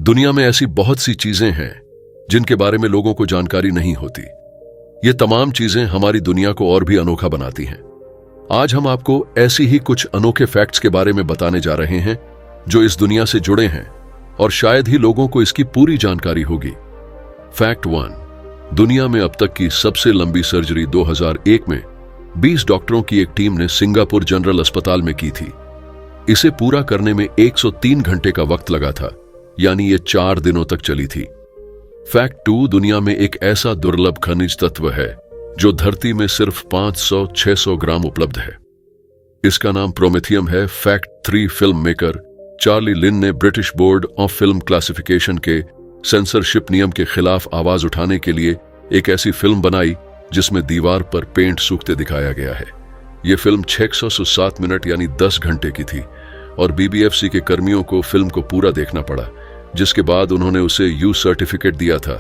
दुनिया में ऐसी बहुत सी चीजें हैं जिनके बारे में लोगों को जानकारी नहीं होती। ये तमाम चीजें हमारी दुनिया को और भी अनोखा बनाती हैं। आज हम आपको ऐसी ही कुछ अनोखे फैक्ट्स के बारे में बताने जा रहे हैं जो इस दुनिया से जुड़े हैं और शायद ही लोगों को इसकी पूरी जानकारी होगी। फैक्ट 1। दुनिया में अब तक की सबसे लंबी सर्जरी 2001 में 20 डॉक्टरों की एक टीम ने सिंगापुर जनरल अस्पताल में की थी। इसे पूरा करने में 103 घंटे का वक्त लगा था, यानी ये 4 दिनों तक चली थी। फैक्ट 2। दुनिया में एक ऐसा दुर्लभ खनिज तत्व है जो धरती में सिर्फ 500-600 ग्राम उपलब्ध है। इसका नाम प्रोमेथियम है। फैक्ट 3। फिल्म मेकर चार्ली लिन ने British board of film classification के सेंसरशिप नियम के खिलाफ आवाज उठाने के लिए एक ऐसी फिल्म बनाई जिसमें दीवार पर पेंट सूखते दिखाया गया है। यह फिल्म 607 मिनट यानी 10 घंटे की थी और बीबीएफसी के कर्मियों को फिल्म को पूरा देखना पड़ा, जिसके बाद उन्होंने उसे यू सर्टिफिकेट दिया था।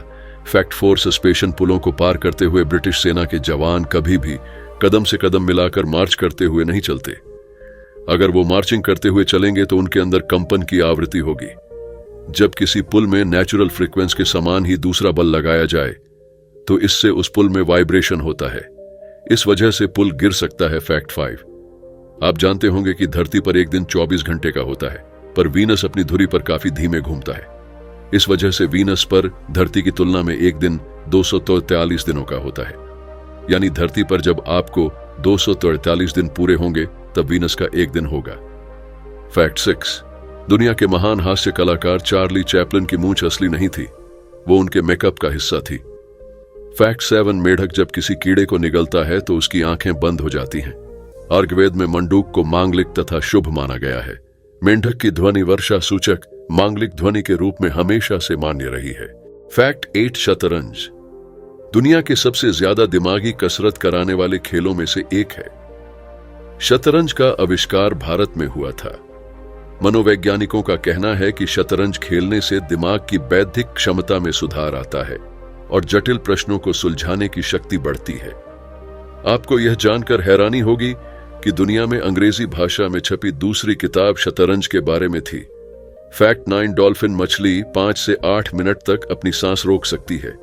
फैक्ट 4। सस्पेंशन पुलों को पार करते हुए ब्रिटिश सेना के जवान कभी भी कदम से कदम मिलाकर मार्च करते हुए नहीं चलते। अगर वो मार्चिंग करते हुए चलेंगे तो उनके अंदर कंपन की आवृत्ति होगी। जब किसी पुल में नेचुरल फ्रीक्वेंसी के समान ही दूसरा बल लगाया जाए तो इससे उस पुल में वाइब्रेशन होता है। इस वजह से पुल गिर सकता है। फैक्ट 5। आप जानते होंगे कि धरती पर एक दिन 24 घंटे का होता है, पर वीनस अपनी धुरी पर काफी धीमे घूमता है। इस वजह से वीनस पर धरती की तुलना में एक दिन 243 दिनों का होता है। यानी धरती पर जब आपको 243 दिन पूरे होंगे तब वीनस का एक दिन होगा। फैक्ट 6। दुनिया के महान हास्य कलाकार चार्ली चैपलिन की मूंछ असली नहीं थी, वो उनके मेकअप का हिस्सा थी। फैक्ट 7। मेढक जब किसी कीड़े को निगलता है तो उसकी आंखें बंद हो जाती हैं। आयुर्वेद में मंडूक को मांगलिक तथा शुभ माना गया है। मेंढक की ध्वनि वर्षा सूचक मांगलिक ध्वनि के रूप में हमेशा से मान्य रही है। फैक्ट 8। शतरंज दुनिया के सबसे ज्यादा दिमागी कसरत कराने वाले खेलों में से एक है। शतरंज का आविष्कार भारत में हुआ था। मनोवैज्ञानिकों का कहना है कि शतरंज खेलने से दिमाग की बौद्धिक क्षमता में सुधार आता है और जटिल प्रश्नों को सुलझाने की शक्ति बढ़ती है। आपको यह जानकर हैरानी होगी कि दुनिया में अंग्रेजी भाषा में छपी दूसरी किताब शतरंज के बारे में थी। फैक्ट 9। डॉल्फिन मछली 5 से 8 मिनट तक अपनी सांस रोक सकती है।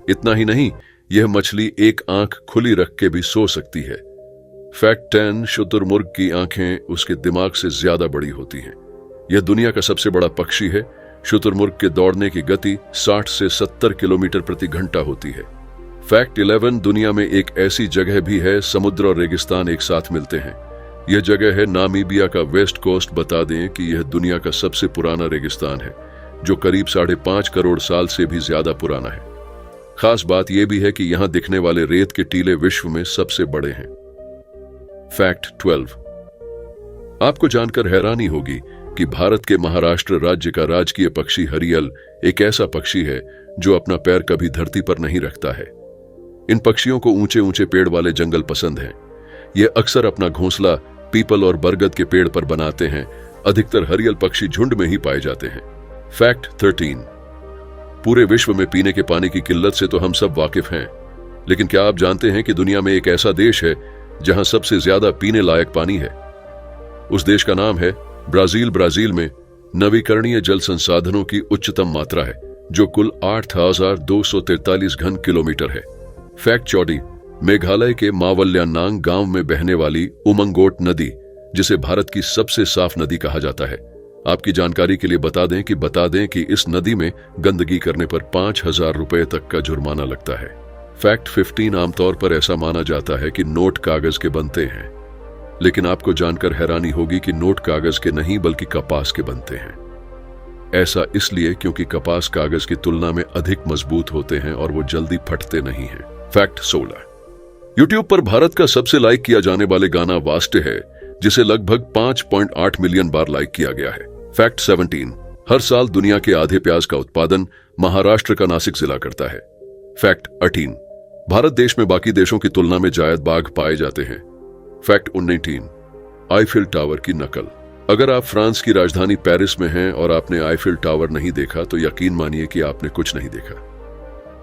इतना ही नहीं, यह मछली एक आंख खुली रख के भी सो सकती है। फैक्ट 10। शुतुरमुर्ग की आंखें उसके दिमाग से ज्यादा बड़ी होती हैं। यह दुनिया का सबसे बड़ा पक्षी है। शुतुरमुर्ग के दौड़ने की गति 60 से 70 किलोमीटर प्रति घंटा होती है। फैक्ट 11। दुनिया में एक ऐसी जगह भी है, समुद्र और रेगिस्तान एक साथ मिलते हैं। यह जगह है नामीबिया का वेस्ट कोस्ट। बता दें कि यह दुनिया का सबसे पुराना रेगिस्तान है, जो करीब 5.5 करोड़ साल से भी ज्यादा पुराना है। खास बात यह भी है कि यहां दिखने वाले रेत के टीले विश्व में सबसे बड़े हैं। फैक्ट 12। आपको जानकर हैरानी होगी कि भारत के महाराष्ट्र राज्य का राजकीय पक्षी हरियल एक ऐसा पक्षी है जो अपना पैर कभी धरती पर नहीं रखता है। इन पक्षियों को ऊंचे ऊंचे पेड़ वाले जंगल पसंद हैं। ये अक्सर अपना घोंसला पीपल और बरगद के पेड़ पर बनाते हैं। अधिकतर हरियल पक्षी झुंड में ही पाए जाते हैं। फैक्ट 13। पूरे विश्व में पीने के पानी की किल्लत से तो हम सब वाकिफ हैं, लेकिन क्या आप जानते हैं कि दुनिया में एक ऐसा देश है जहां सबसे ज्यादा पीने लायक पानी है? उस देश का नाम है ब्राजील। ब्राजील में नवीकरणीय जल संसाधनों की उच्चतम मात्रा है, जो कुल 8,243 घन किलोमीटर है। फैक्ट 14। मेघालय के मावल्यानांग गांव में बहने वाली उमंगोट नदी, जिसे भारत की सबसे साफ नदी कहा जाता है। आपकी जानकारी के लिए बता दें कि इस नदी में गंदगी करने पर 5,000 रुपए तक का जुर्माना लगता है। फैक्ट 15। आमतौर पर ऐसा माना जाता है कि नोट कागज के बनते हैं, लेकिन आपको जानकर हैरानी होगी कि नोट कागज के नहीं बल्कि कपास के बनते हैं। ऐसा इसलिए क्योंकि कपास कागज की तुलना में अधिक मजबूत होते हैं और वो जल्दी फटते नहीं हैं। फैक्ट 16। यूट्यूब पर भारत का सबसे लाइक किया जाने वाले गाना वास्ते है, जिसे लगभग 5.8 मिलियन बार लाइक किया गया है। फैक्ट 17। हर साल दुनिया के आधे प्याज का उत्पादन महाराष्ट्र का नासिक जिला करता है। फैक्ट 18। भारत देश में बाकी देशों की तुलना में जायद बाघ पाए जाते हैं। फैक्ट 19। आईफिल टावर की नकल। अगर आप फ्रांस की राजधानी पेरिस में हैं और आपने आईफिल टावर नहीं देखा तो यकीन मानिए कि आपने कुछ नहीं देखा।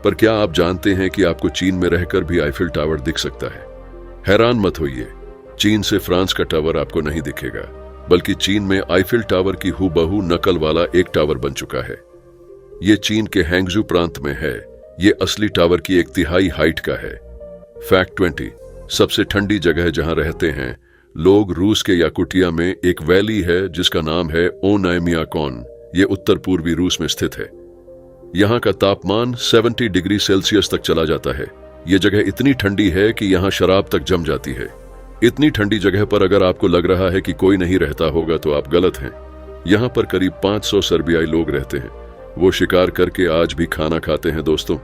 पर क्या आप जानते हैं कि आपको चीन में रहकर भी आईफिल टावर दिख सकता है? हैरान मत होइए, चीन से फ्रांस का टावर आपको नहीं दिखेगा, बल्कि चीन में आईफिल टावर की हूबहू नकल वाला एक टावर बन चुका है। ये चीन के हैंगजू प्रांत में है। ये असली टावर की 1/3 हाइट का है। फैक्ट 20, सबसे ठंडी जगह जहां रहते हैं लोग रूस के याकुटिया में एक वैली है जिसका नाम है ओनायमियाकॉन। ये उत्तर पूर्वी रूस में स्थित है। यहाँ का तापमान 70 डिग्री सेल्सियस तक चला जाता है। ये जगह इतनी ठंडी है कि यहाँ शराब तक जम जाती है। इतनी ठंडी जगह पर अगर आपको लग रहा है कि कोई नहीं रहता होगा तो आप गलत हैं। यहाँ पर करीब 500 सर्बियाई लोग रहते हैं। वो शिकार करके आज भी खाना खाते हैं। दोस्तों,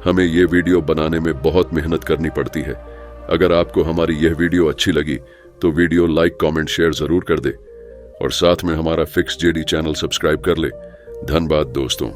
हमें ये वीडियो बनाने में बहुत मेहनत करनी पड़ती है। अगर आपको हमारी यह वीडियो अच्छी लगी तो वीडियो लाइक, कमेंट, शेयर जरूर कर दे और साथ में हमारा फिक्स जेडी चैनल सब्सक्राइब कर ले। धन्यवाद दोस्तों।